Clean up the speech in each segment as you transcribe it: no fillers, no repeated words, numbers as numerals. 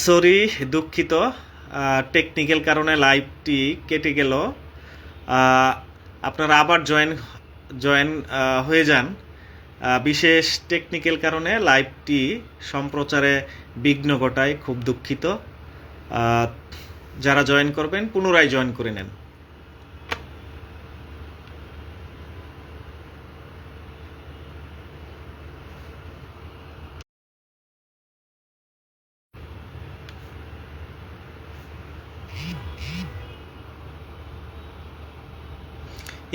Sorry, দুঃখিত। Technical কারণে লাইভটি কেটে গেল। আপনারা আবার জয়েন জয়েন হয়ে যান। বিশেষ টেকনিক্যাল কারণে লাইভটি সম্প্রচারে বিঘ্ন ঘটায়, খুব দুঃখিত। যারা জয়েন করবেন পুনরায় জয়েন করে নেন।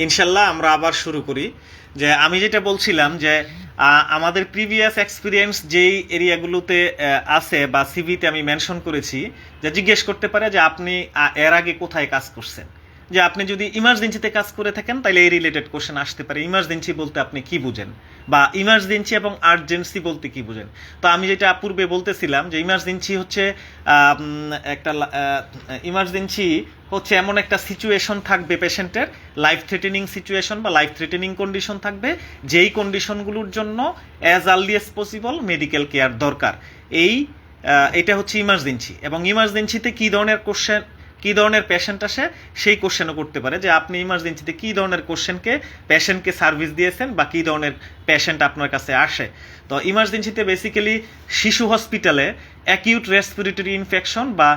ইনশাল্লাহ আমরা আবার শুরু করি। যে আমি যেটা বলছিলাম যে আমাদের প্রিভিয়াস এক্সপিরিয়েন্স যেই এরিয়াগুলোতে আছে বা সিভিতে আমি মেনশন করেছি, যে জিজ্ঞেস করতে পারে যে আপনি এর আগে কোথায় কাজ করছেন। যে আপনি যদি ইমার্জেন্সিতে কাজ করে থাকেন তাহলে এই রিলেটেড কোশ্চেন আসতে পারে। ইমার্জেন্সি বলতে আপনি কি বুঝেন, বা ইমার্জেন্সি এবং আর্জেন্সি বলতে কি বুঝেন। তো আমি যেটা পূর্বে বলতেছিলাম যে ইমার্জেন্সি হচ্ছে একটা ইমার্জেন্সি হচ্ছে এমন একটা সিচুয়েশন থাকবে পেশেন্টের, লাইফ থ্রেটেনিং সিচুয়েশন বা লাইফ থ্রেটেনিং কন্ডিশন থাকবে, যেই কন্ডিশনগুলোর জন্য as early S possible medical care দরকার। এটা হচ্ছে ইমার্জেন্সি। এবং ইমার্জেন্সিতে কী ধরনের কোশ্চেন, কী ধরনের পেশেন্ট আসে সেই কোশ্চেনও করতে পারে, যে আপনি ইমার্জেন্সিতে কী ধরনের পেশেন্টকে সার্ভিস দিয়েছেন বা কী ধরনের পেশেন্ট আপনার কাছে আসে। তো ইমার্জেন্সিতে বেসিক্যালি শিশু হসপিটালে অ্যাকিউট রেসপিরেটরি ইনফেকশন বা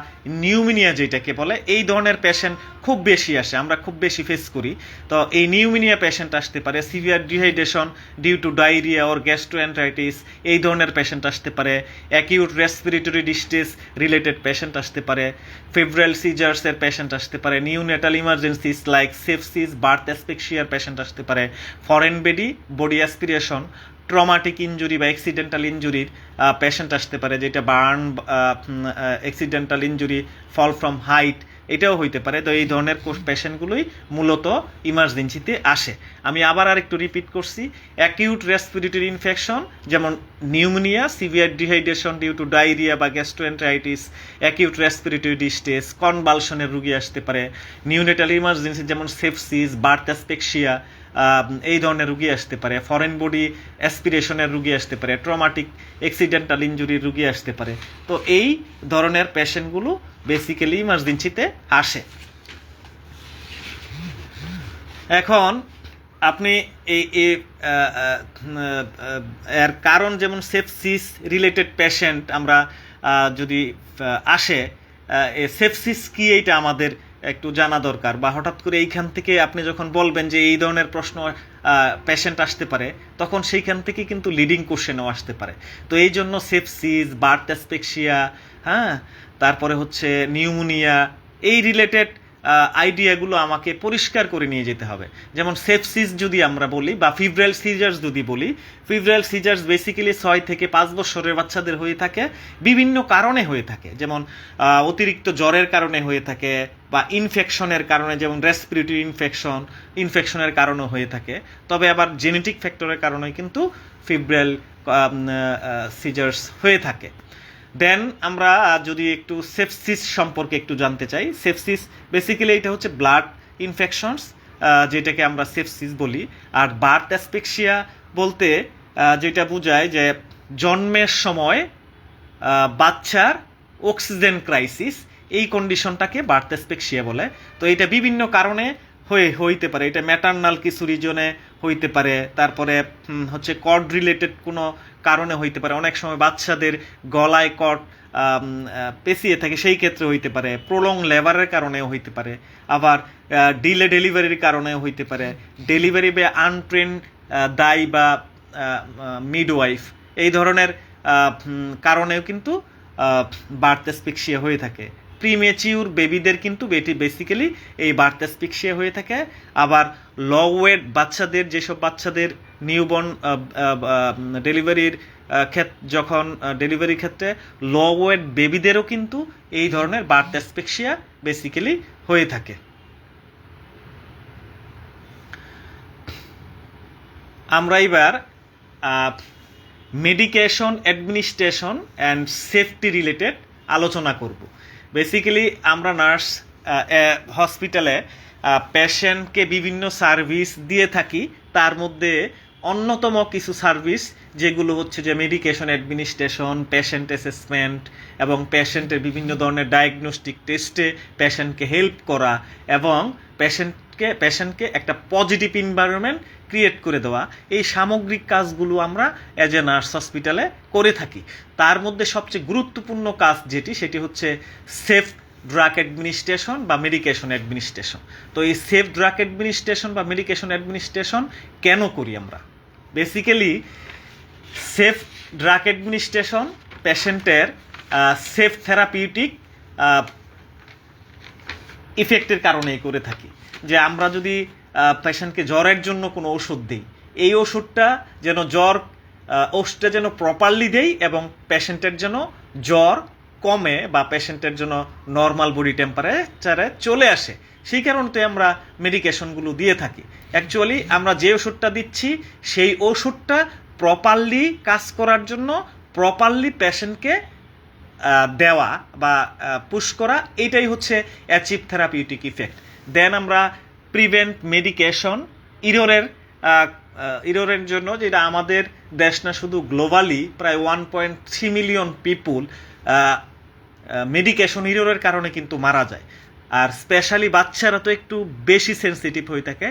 নিউমোনিয়া যেটাকে বলে, এই ধরনের পেশেন্ট খুব বেশি আসে, আমরা খুব বেশি ফেস করি। তো এই নিউমোনিয়া পেশেন্ট আসতে পারে, severe dehydration due to diarrhoea or gastroenteritis এই ধরনের পেশেন্ট আসতে পারে, acute respiratory distress related patient আসতে পারে, ফেব্রাইল সিজার্সের পেশেন্ট আসতে পারে, neonatal emergencies like sepsis, birth অ্যাসফিক্সিয়ার পেশেন্ট আসতে পারে, foreign body aspiration, traumatic injury বা অ্যাক্সিডেন্টাল ইনজুরির পেশেন্ট আসতে পারে, যেটা burn accidental injury, fall from height, এটাও হইতে পারে। তো এই ধরনের পেশেন্টগুলোই মূলত ইমার্জেন্সিতে আসে। আমি আবার আরেকটু রিপিট করছি, অ্যাকিউট রেসপিরেটরি ইনফেকশন যেমন pneumonia, severe dehydration due to diarrhoea বা গ্যাস্ট্রোএন্টারাইটিস, অ্যাকিউট রেসপিরেটরি ডিস্ট্রেস, কনভালশনের রুগী আসতে পারে, নিউনেটাল ইমার্জেন্সি যেমন সেপসিস, বার্থ অ্যাসফিক্সিয়া এই ধরনের রুগী আসতে পারে, ফরেন বডি অ্যাসপিরেশনের রুগী আসতে পারে, ট্রমাটিক অ্যাক্সিডেন্টাল ইনজুরির রুগী আসতে পারে। তো এই ধরনের পেশেন্টগুলো বেসিক্যালি ইমার্জেন্সিতে আসে। এখন আপনি এর কারণ যেমন সেপসিস রিলেটেড পেশেন্ট আমরা যদি আসে, সেপসিস কি এইটা আমাদের একটু জানা দরকার। বা হঠাৎ করে এইখান থেকে আপনি যখন বলবেন যে এই ধরনের প্রশ্ন পেশেন্ট আসতে পারে, তখন সেইখান থেকে কিন্তু লিডিং কোশ্চেনও আসতে পারে। তো এই জন্য সেপসিস, বার্থ অ্যাসফিক্সিয়া, হ্যাঁ, তারপরে হচ্ছে নিউমোনিয়া, এই রিলেটেড আইডিয়াগুলো আমাকে পরিষ্কার করে নিয়ে যেতে হবে। যেমন সেপসিস যদি আমরা বলি বা ফিব্রাইল সিজার্স যদি বলি, ফিব্রাইল সিজার্স বেসিক্যালি 6 থেকে 5 বছরের বাচ্চাদের হয়ে থাকে, বিভিন্ন কারণে হয়ে থাকে। যেমন অতিরিক্ত জ্বরের কারণে হয়ে থাকে, বা ইনফেকশনের কারণে, যেমন রেসপিরেটরি ইনফেকশনের কারণে হয়ে থাকে। তবে আবার জেনেটিক ফ্যাক্টরের কারণে কিন্তু ফিব্রাইল সিজার্স হয়ে থাকে। দেন আমরা যদি একটু সেপসিস সম্পর্কে একটু জানতে চাই। সেপসিস বেসিক্যালি এটা হচ্ছে ব্লাড ইনফেকশনস, যেটাকে আমরা সেপসিস বলি। আর বার্থ অ্যাসফিক্সিয়া বলতে যেটা বোঝায় যে জন্মের সময় বাচ্চার অক্সিজেন ক্রাইসিস, এই কন্ডিশনটাকে বার্থ অ্যাসফিক্সিয়া বলে। তো এটা বিভিন্ন কারণে হইতে পারে। এটা ম্যাটার্নাল কিছু রিজনে হইতে পারে, তারপরে হচ্ছে কর্ড রিলেটেড কোনো কারণে হইতে পারে। অনেক সময় বাচ্চাদের গলায় কর্ড পেঁচিয়ে থাকে, সেই ক্ষেত্রে হইতে পারে। প্রলং লেবারের কারণেও হইতে পারে, আবার ডিলে ডেলিভারির কারণেও হইতে পারে। ডেলিভারি বা আনট্রেন দাই বা মিডওয়াইফ, এই ধরনের কারণেও কিন্তু বার্থ অ্যাসফিক্সিয়া হয়ে থাকে। প্রিমেচিউর বেবিদের কিন্তু বেসিক্যালি এই বার্থ অ্যাসফিক্সিয়া হয়ে থাকে। আবার ল ওয়েট বাচ্চাদের, যেসব বাচ্চাদের নিউবর্ন ডেলিভারির যখন ডেলিভারির ক্ষেত্রে ল ওয়েট বেবিদেরও কিন্তু এই ধরনের বার্থ অ্যাসফিক্সিয়া বেসিক্যালি হয়ে থাকে। আমরা এবার medication administration and safety related আলোচনা করব। বেসিক্যালি আমরা নার্স হসপিটালে পেশেন্টকে বিভিন্ন সার্ভিস দিয়ে থাকি, তার মধ্যে অন্যতম কিছু সার্ভিস যেগুলো হচ্ছে যে মেডিকেশন অ্যাডমিনিস্ট্রেশন, পেশেন্ট অ্যাসেসমেন্ট এবং পেশেন্টের বিভিন্ন ধরনের ডায়াগনস্টিক টেস্টে পেশেন্টকে হেল্প করা এবং পেশেন্টকে একটা পজিটিভ এনভায়রনমেন্ট ক্রিয়েট করে দেওয়া, এই সামগ্রিক কাজগুলো আমরা অ্যাজ এ নার্স হসপিটালে করে থাকি। তার মধ্যে সবচেয়ে গুরুত্বপূর্ণ কাজ সেটি হচ্ছে সেফ ড্রাগ অ্যাডমিনিস্ট্রেশন বা মেডিকেশন অ্যাডমিনিস্ট্রেশন। তো এই সেফ ড্রাগ অ্যাডমিনিস্ট্রেশন বা মেডিকেশন অ্যাডমিনিস্ট্রেশন কেন করি আমরা? বেসিক্যালি সেফ ড্রাগ অ্যাডমিনিস্ট্রেশন পেশেন্টের সেফ থেরাপিউটিক ইফেক্টের কারণেই করে থাকি। যে আমরা যদি পেশেন্টকে জ্বরের জন্য কোনো ওষুধ দিই, এই ওষুধটা যেন প্রপারলি দেই এবং পেশেন্টের যেন জ্বর কমে বা পেশেন্টের জন্য নর্মাল বডি টেম্পারেচারে চলে আসে, সেই কারণে আমরা মেডিকেশনগুলো দিয়ে থাকি। অ্যাকচুয়ালি আমরা যে ওষুধটা দিচ্ছি সেই ওষুধটা প্রপারলি কাজ করার জন্য প্রপারলি পেশেন্টকে দেওয়া বা পুশ করা, এটাই হচ্ছে অ্যাচিভ থেরাপিউটিক ইফেক্ট। দেন আমরা প্রিভেন্ট মেডিকেশন ইররের জন্য, যেটা আমাদের দেশ না শুধু গ্লোবালি প্রায় 1.3 মিলিয়ন পিপুল মেডিকেশন ইররের কারণে কিন্তু মারা যায়। আর স্পেশালি বাচ্চারা তো একটু বেশি সেন্সিটিভ হয়ে থাকে।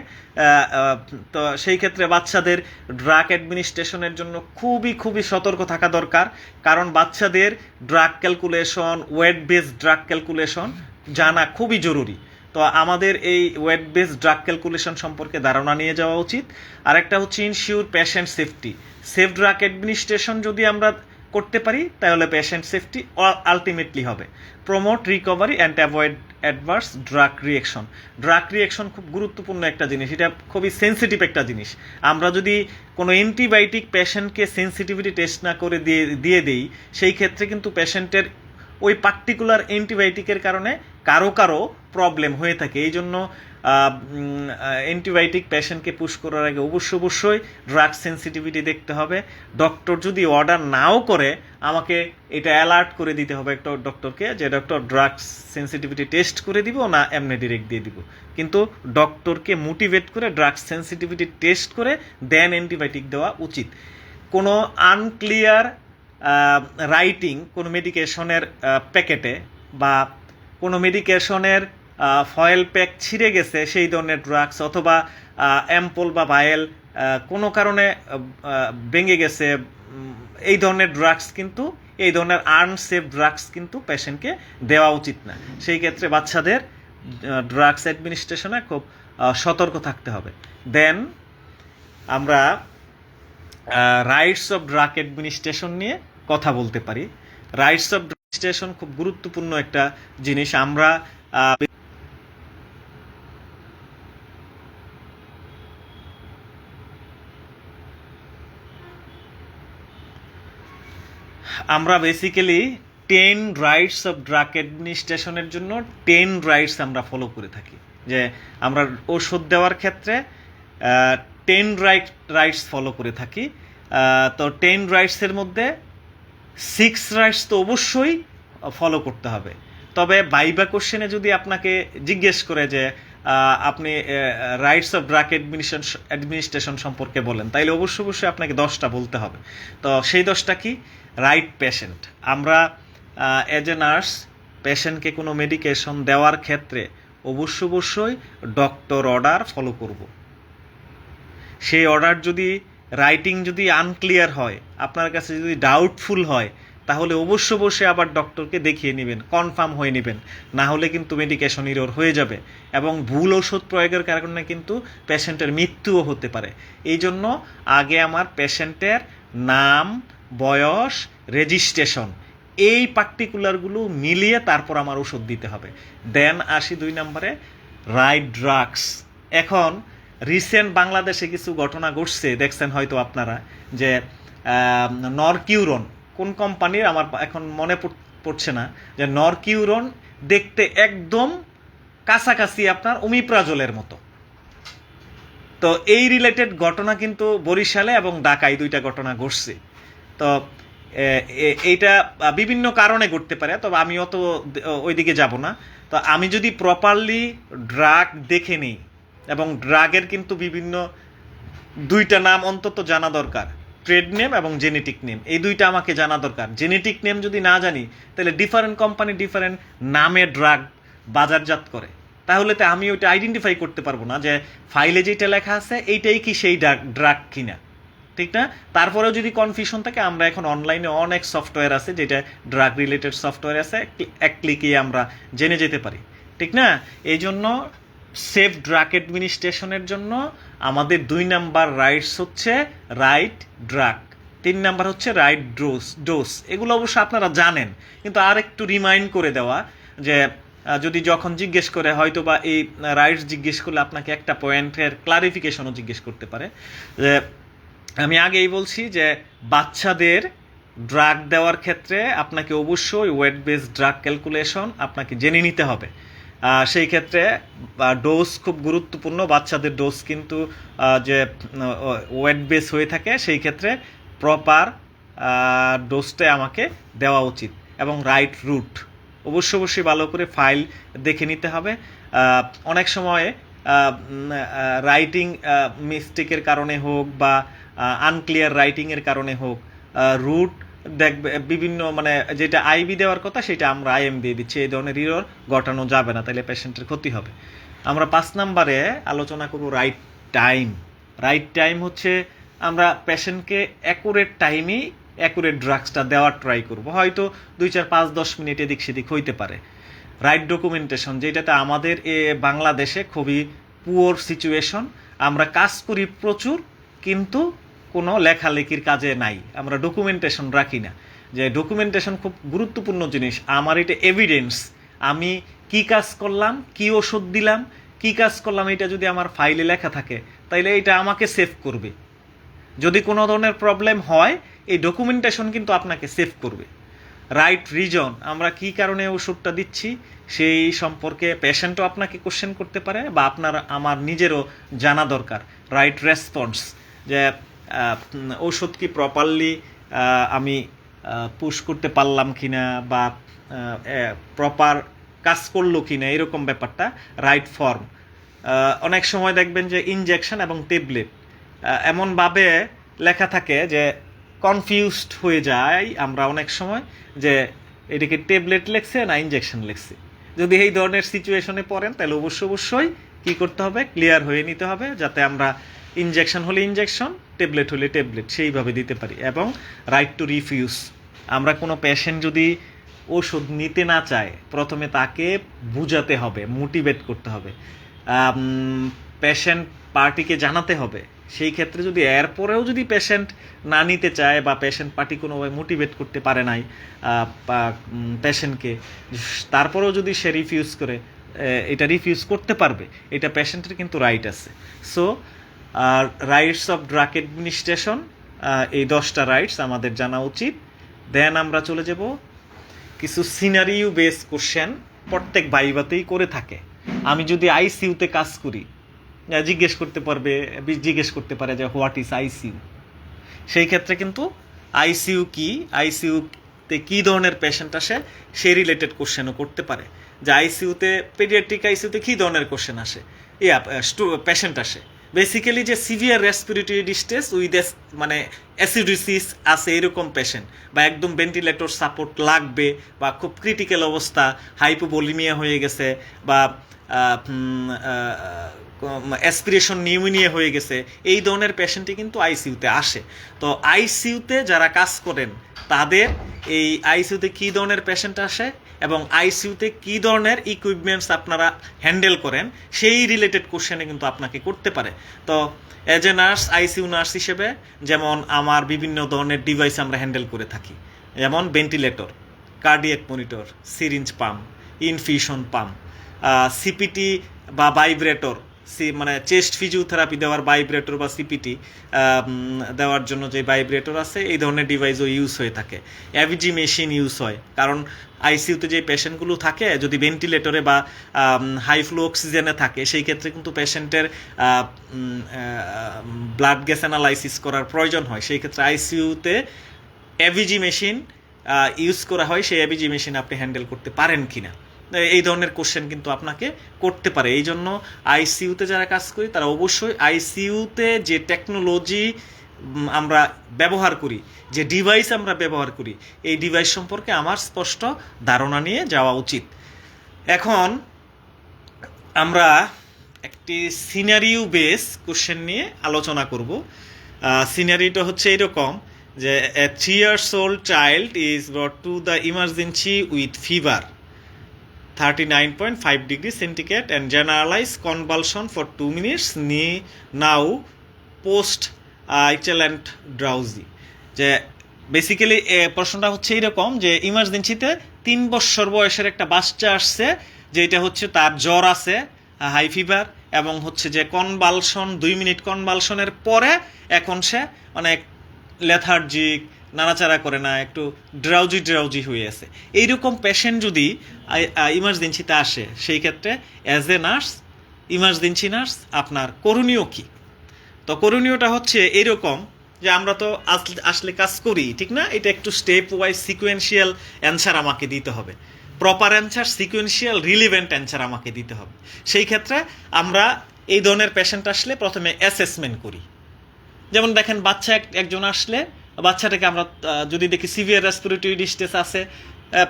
তো সেই ক্ষেত্রে বাচ্চাদের ড্রাগ অ্যাডমিনিস্ট্রেশনের জন্য খুবই খুবই সতর্ক থাকা দরকার, কারণ বাচ্চাদের drug calculation, weight based drug calculation জানা খুবই জরুরি। তো আমাদের এই ওয়েট বেসড ড্রাগ ক্যালকুলেশন সম্পর্কে ধারণা নিয়ে যাওয়া উচিত। আরেকটা হচ্ছে ensure patient safety. Safe drug administration যদি আমরা করতে পারি তাহলে পেশেন্ট সেফটি আলটিমেটলি হবে। Promote recovery and avoid adverse drug reaction. Drug reaction খুব গুরুত্বপূর্ণ একটা জিনিস, এটা খুবই সেন্সিটিভ একটা জিনিস। আমরা যদি কোনো অ্যান্টিবায়োটিক পেশেন্টকে সেন্সিটিভিটি টেস্ট না করে দিয়ে দিই, সেই ক্ষেত্রে কিন্তু পেশেন্টের ওই পার্টিকুলার অ্যান্টিবায়োটিকের কারণে কারো প্রবলেম হয়ে থাকে। এই জন্য অ্যান্টিবায়োটিক পেশেন্টকে পুশ করার আগে অবশ্যই ড্রাগ সেন্সিটিভিটি দেখতে হবে। ডক্টর যদি অর্ডার নাও করে আমাকে এটা অ্যালার্ট করে দিতে হবে একটা ডক্টরকে, যে ডক্টর ড্রাগ সেন্সিটিভিটি টেস্ট করে দিব না এমনি ডিরেক্ট দিয়ে দিব। কিন্তু ডক্টরকে মোটিভেট করে ড্রাগ সেন্সিটিভিটি টেস্ট করে দেন অ্যান্টিবায়োটিক দেওয়া উচিত। কোনো আনক্লিয়ার রাইটিং কোনো মেডিকেশনের প্যাকেটে বা কোনো মেডিকেশনের ফয়েল প্যাক ছিঁড়ে গেছে সেই ধরনের ড্রাগস, অথবা অ্যাম্পল বা ভায়েল কোনো কারণে ভেঙে গেছে, এই ধরনের ড্রাগস কিন্তু, এই ধরনের আনসেফ ড্রাগস কিন্তু পেশেন্টকে দেওয়া উচিত না। সেই ক্ষেত্রে বাচ্চাদের ড্রাগস অ্যাডমিনিস্ট্রেশনে খুব সতর্ক থাকতে হবে। দেন আমরা রাইটস অফ ড্রাগ অ্যাডমিনিস্ট্রেশন নিয়ে কথা বলতে পারি। রাইটস অফ ড্রাগ অ্যাডমিনিস্ট্রেশন খুব গুরুত্বপূর্ণ একটা জিনিস। আমরা বেসিক্যালি 10 রাইটস অফ ড্রাগ অ্যাডমিনিস্ট্রেশনের জন্য 10 রাইটস আমরা ফলো করে থাকি। যে আমরা ওষুধ দেওয়ার ক্ষেত্রে 10 রাইটস ফলো করে থাকি। তো 10 রাইটসের মধ্যে 6 রাইটস তো অবশ্যই ফলো করতে হবে। তবে ভাইবা কোশ্চেনে যদি আপনাকে জিজ্ঞেস করে যে আপনি রাইটস অফ ড্রাগ অ্যাডমিনিস্ট্রেশন সম্পর্কে বলেন, তাইলে অবশ্যই আপনাকে 10টা বলতে হবে। তো সেই 10টা কি? Right patient. আমরা অ্যাজ এ নার্স পেশেন্টকে কোনো মেডিকেশন দেওয়ার ক্ষেত্রে অবশ্যই ডক্টর অর্ডার ফলো করব। সেই অর্ডার যদি রাইটিং যদি আনক্লিয়ার হয়, আপনার কাছে যদি ডাউটফুল হয়, তাহলে অবশ্যই আবার ডক্টরকে দেখিয়ে নেবেন, কনফার্ম হয়ে নেবেন, না হলে কিন্তু মেডিকেশন ইরর হয়ে যাবে এবং ভুল ওষুধ প্রয়োগের কারণে কিন্তু পেশেন্টের মৃত্যুও হতে পারে। এই জন্য আগে আমার পেশেন্টের নাম, বয়স, রেজিস্ট্রেশন, এই পার্টিকুলারগুলো মিলিয়ে তারপর আমার ওষুধ দিতে হবে। দেন আসি 2 নম্বরে, রাইট ড্রাগস। এখন রিসেন্ট বাংলাদেশে কিছু ঘটনা ঘটছে, দেখছেন হয়তো আপনারা, যে নরকিউরন কোন কোম্পানির আমার এখন মনে পড়ছে না, যে নরকিউরন দেখতে একদম কাছাকাছি আপনার ওমিপ্রাজলের মতো। তো এই রিলেটেড ঘটনা কিন্তু বরিশালে এবং ঢাকায় 2টা ঘটনা ঘটছে। তো এইটা বিভিন্ন কারণে ঘটতে পারে, তবে আমি অত ওইদিকে যাব না। তো আমি যদি প্রপারলি ড্রাগ দেখে নিই, এবং ড্রাগের কিন্তু বিভিন্ন দুইটা নাম অন্তত জানা দরকার, ট্রেড নেম এবং জেনেটিক নেম, এই দুইটা আমাকে জানা দরকার। জেনেটিক নেম যদি না জানি, তাহলে ডিফারেন্ট কোম্পানি ডিফারেন্ট নামে ড্রাগ বাজারজাত করে, তাহলে তো আমি ওইটা আইডেন্টিফাই করতে পারবো না যে ফাইলে যেটা লেখা আছে এইটাই কি সেই ড্রাগ কিনা, ঠিক না? তারপরেও যদি কনফিউশন থাকে, আমরা এখন অনলাইনে অনেক সফটওয়্যার আছে যেটা ড্রাগ রিলেটেড সফটওয়্যার আছে, এক ক্লিকে আমরা জেনে যেতে পারি, ঠিক না? এই জন্য সেফ ড্রাগ অ্যাডমিনিস্ট্রেশনের জন্য আমাদের 2 নাম্বার রাইটস হচ্ছে রাইট ড্রাগ, 3 নাম্বার হচ্ছে রাইট ডোজ। এগুলো অবশ্য আপনারা জানেন, কিন্তু আর একটু রিমাইন্ড করে দেওয়া যে যদি যখন জিজ্ঞেস করে, হয়তো বা এই রাইটস জিজ্ঞেস করলে আপনাকে একটা পয়েন্টের ক্লারিফিকেশনও জিজ্ঞেস করতে পারে। যে আমি আগেই বলছি যে বাচ্চাদের ড্রাগ দেওয়ার ক্ষেত্রে আপনাকে অবশ্যই ওয়েট বেস ড্রাগ ক্যালকুলেশন আপনাকে জেনে নিতে হবে। সেই ক্ষেত্রে ডোজ খুব গুরুত্বপূর্ণ, বাচ্চাদের ডোজ কিন্তু যে ওয়েট বেস হয়ে থাকে, সেই ক্ষেত্রে প্রপার ডোজটা আমাকে দেওয়া উচিত। এবং রাইট রুট অবশ্যই ভালো করে ফাইল দেখে নিতে হবে। অনেক সময় রাইটিং মিস্টেকের কারণে হোক বা আনক্লিয়ার রাইটিংয়ের কারণে হোক, রুট দেখবে বিভিন্ন, মানে যেটা আইবি দেওয়ার কথা সেটা আমরা আইএম দিয়ে দিচ্ছি, এই ধরনের এরর ঘটানো যাবে না, তাহলে পেশেন্টের ক্ষতি হবে। আমরা 5 নম্বরে আলোচনা করব রাইট টাইম। রাইট টাইম হচ্ছে আমরা পেশেন্টকে অ্যাকুরেট টাইমেই অ্যাকুরেট ড্রাগসটা দেওয়ার ট্রাই করব। হয়তো 2, 4, 5, 10 মিনিট এদিক সেদিক হইতে পারে। রাইট ডকুমেন্টেশন, যেটাতে আমাদের বাংলাদেশে খুবই পুয়ার সিচুয়েশন, আমরা কাজ করি প্রচুর কিন্তু কোনো লেখালেখির কাজে নাই, আমরা ডকুমেন্টেশন রাখি না। যে ডকুমেন্টেশন খুব গুরুত্বপূর্ণ জিনিস। আমার এটা এভিডেন্স, আমি কি কাজ করলাম, কি ওষুধ দিলাম, কি কাজ করলাম, এটা যদি আমার ফাইলে লেখা থাকে তাইলে এটা আমাকে সেভ করবে। যদি কোনো ধরনের প্রবলেম হয়, এই ডকুমেন্টেশন কিন্তু আপনাকে সেভ করবে। রাইট রিজন, আমরা কি কারণে ওষুধটা দিচ্ছি সেই সম্পর্কে পেশেন্টও আপনাকে কোশ্চেন করতে পারে, বা আমার নিজেরও জানা দরকার। রাইট রেসপন্স, যে ঔষধ কি প্রপারলি আমি পুশ করতে পারলাম কিনা, বা প্রপার কাজ করলো কিনা, এরকম ব্যাপারটা। রাইট ফর্ম, অনেক সময় দেখবেন যে ইনজেকশন এবং ট্যাবলেট এমনভাবে লেখা থাকে যে কনফিউজড হয়ে যায় আমরা অনেক সময়, যে এটাকে ট্যাবলেট লেখছে না ইনজেকশন লেখছে। যদি এই ধরনের সিচুয়েশনে পড়েন তাহলে অবশ্যই কী করতে হবে, ক্লিয়ার হয়ে নিতে হবে, যাতে আমরা ইনজেকশন হলে ইনজেকশন, ট্যাবলেট হলে ট্যাবলেট সেইভাবে দিতে পারি। এবং রাইট টু রিফিউজ, আমরা কোনো পেশেন্ট যদি ওষুধ নিতে না চায়, প্রথমে তাকে বুঝাতে হবে, মোটিভেট করতে হবে, পেশেন্ট পার্টিকে জানাতে হবে। সেই ক্ষেত্রে যদি এরপরেও যদি পেশেন্ট না নিতে চায়, বা পেশেন্ট পার্টি কোনোভাবে মোটিভেট করতে পারে নাই পেশেন্টকে, তারপরেও যদি সে রিফিউজ করে, এটা রিফিউজ করতে পারবে, এটা পেশেন্টের কিন্তু রাইট আছে। So rights of drug administration, এই 10টা রাইটস আমাদের জানা উচিত। দেন আমরা চলে যাব কিছু সিনারিও বেস কোশ্চেন, প্রত্যেক ভাইভাতেই করে থাকে। আমি যদি আইসিইউতে কাজ করি, জিজ্ঞেস করতে পারে যে হোয়াট ইজ আইসিইউ। সেই ক্ষেত্রে কিন্তু আইসিইউ কি, আইসিইউতে কী ধরনের পেশেন্ট আসে সেই রিলেটেড কোশ্চেনও করতে পারে। যে আইসিইউতে, পেডিয়াট্রিক আইসিইউতে কী ধরনের কোশ্চেন আসে, পেশেন্ট আসে বেসিক্যালি যে সিভিয়ার রেসপিরেটরি ডিস্ট্রেস উইথ মানে অ্যাসিডোসিস আছে এরকম পেশেন্ট, বা একদম ভেন্টিলেটর সাপোর্ট লাগবে, বা খুব ক্রিটিক্যাল অবস্থা, হাইপোভলিমিয়া হয়ে গেছে, বা অ্যাসপিরেশন নিউমোনিয়া হয়ে গেছে, এই ধরনের পেশেন্টই কিন্তু আইসিইউতে আসে। তো আইসিইউতে যারা কাজ করেন তাদের এই আইসিইউতে কী ধরনের পেশেন্ট আসে এবং আইসিইউতে কী ধরনের ইকুইপমেন্টস আপনারা হ্যান্ডেল করেন, সেই রিলেটেড কোশ্চেনে কিন্তু আপনাকে করতে পারে। তো as a nurse, ICU nurse হিসেবে যেমন আমার বিভিন্ন ধরনের ডিভাইস আমরা হ্যান্ডেল করে থাকি, যেমন ventilator, cardiac monitor, syringe pump, infusion pump, CPT বা ভাইব্রেটর, মানে চেস্ট ফিজিওথেরাপি দেওয়ার ভাইব্রেটর বা সিপিটি দেওয়ার জন্য যে ভাইব্রেটর আছে, এই ধরনের ডিভাইসও ইউজ হয়ে থাকে। এভিজি মেশিন ইউজ হয়, কারণ আইসিইউতে যে পেশেন্টগুলো থাকে যদি ভেন্টিলেটরে বা হাই ফ্লো অক্সিজেনে থাকে, সেই ক্ষেত্রে কিন্তু পেশেন্টের ব্লাড গ্যাস অ্যানালাইসিস করার প্রয়োজন হয়। সেই ক্ষেত্রে আইসিইউতে এভিজি মেশিন ইউজ করা হয়। সেই এভিজি মেশিন আপনি হ্যান্ডেল করতে পারেন কিনা, এই ধরনের কোশ্চেন কিন্তু আপনাকে করতে পারে। এই জন্য আইসিইউতে যারা কাজ করি তারা অবশ্যই আইসিইউতে যে টেকনোলজি আমরা ব্যবহার করি, যে ডিভাইস আমরা ব্যবহার করি, এই ডিভাইস সম্পর্কে আমার স্পষ্ট ধারণা নিয়ে যাওয়া উচিত। এখন আমরা একটি সিনারিও বেস কোশ্চেন নিয়ে আলোচনা করব। সিনারিওটা হচ্ছে এরকম যে এ 3 years old child is brought to the emergency with fever 39.5 degrees centigrade and generalized convulsion for 2 minutes, now post excellent drowsy। যে বেসিক্যালি প্রশ্নটা হচ্ছে এরকম যে ইমার্জেন্সিতে 3 বছর বয়সের একটা বাচ্চা আসছে, যেটা হচ্ছে তার জ্বর আছে, হাই ফিভার, এবং হচ্ছে যে কনভালশন 2 মিনিট কনভালশনের পরে এখন সে অনেক লেথার্জিক, নাড়াচাড়া করে না, একটু ড্রাউজি হয়ে আছে। এইরকম পেশেন্ট যদি ইমার্জেন্সিতে আসে, সেই ক্ষেত্রে as a nurse, emergency nurse, আপনার করণীয় কী? তো করণীয়টা হচ্ছে এরকম যে আমরা তো আসলে কাজ করি, ঠিক না? এটা একটু স্টেপ ওয়াইজ সিকোয়েন্সিয়াল অ্যান্সার আমাকে দিতে হবে, proper answer, sequential relevant answer আমাকে দিতে হবে। সেই ক্ষেত্রে আমরা এই ধরনের পেশেন্ট আসলে প্রথমে অ্যাসেসমেন্ট করি। যেমন দেখেন, বাচ্চা একজন আসলে, বাচ্চাটাকে আমরা যদি দেখি সিভিয়ার রেসপিরেটরি ডিস্ট্রেস আছে,